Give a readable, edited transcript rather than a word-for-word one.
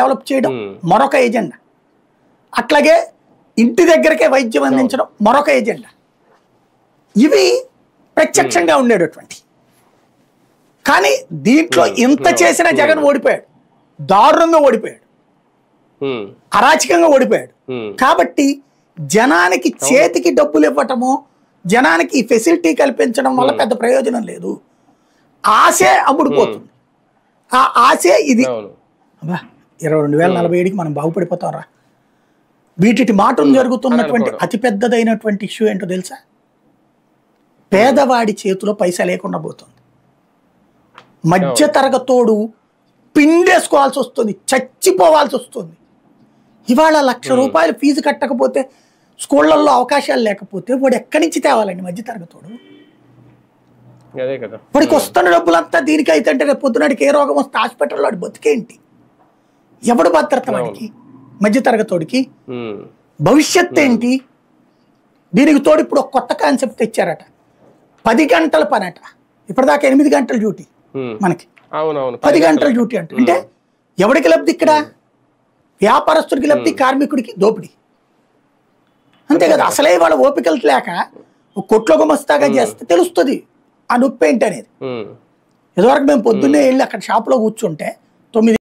Develop చేయడం మరొక agenda. అట్లాగే ఇంటి దగ్గరకే వైద్యం అందించడం మరొక ఎజెండా. ఇవి ప్రత్యక్షంగా ఉండేటటువంటి. కానీ దీంట్లో ఇంత చేసిన జగన్ ఓడిపోయాడు, దారుణంగా ఓడిపోయాడు, అరాచకంగా ఓడిపోయాడు. కాబట్టి జనానికి చేతికి డబ్బులు ఇవ్వటము, జనానికి ఫెసిలిటీ కల్పించడం వల్ల పెద్ద ప్రయోజనం లేదు. ఆశే అమ్ముడుపోతుంది. ఆ ఆశే ఇది. అబ్బా 22,047కి మనం బాగుపడిపోతాం రా. వీటి మాటలు జరుగుతున్నటువంటి అతిపెద్దదైనటువంటి ఇష్యూ ఏంటో తెలుసా? పేదవాడి చేతిలో పైసా లేకుండా పోతుంది. మధ్య తరగతోడు పిండేసుకోవాల్సి వస్తుంది, చచ్చిపోవాల్సి వస్తుంది. ఇవాళ ₹1,00,000 ఫీజు కట్టకపోతే, స్కూళ్ళల్లో అవకాశాలు లేకపోతే వాడు ఎక్కడి నుంచి తేవాలండి? మధ్య తరగతోడు వాడికి వస్తున్న డబ్బులంతా దీనికి అయితే అంటే రేపు పొద్దునాడికి ఏ రోగం వస్తే హాస్పిటల్లో వాడి బతికేంటి? ఎవడు భద్రత వాడికి? మధ్య తరగతోడికి భవిష్యత్ ఏంటి? దీనికి తోడు ఇప్పుడు ఒక కొత్త కాన్సెప్ట్ తెచ్చారట, 10 గంటల పని అట. ఇప్పటిదాకా 8 గంటల డ్యూటీ, మనకి 10 గంటల డ్యూటీ అంట. అంటే ఎవడికి లబ్ధి ఇక్కడ? వ్యాపారస్తుడికి లబ్ధి, కార్మికుడికి దోపిడీ, అంతే కదా. అసలే వాళ్ళ ఓపికలు లేక కొట్లో గుమస్తాగా చేస్తే తెలుస్తుంది ఆ నొప్పి ఏంటి అనేది. ఇదివరకు మేము పొద్దున్నే వెళ్ళి అక్కడ షాప్లో కూర్చుంటే 9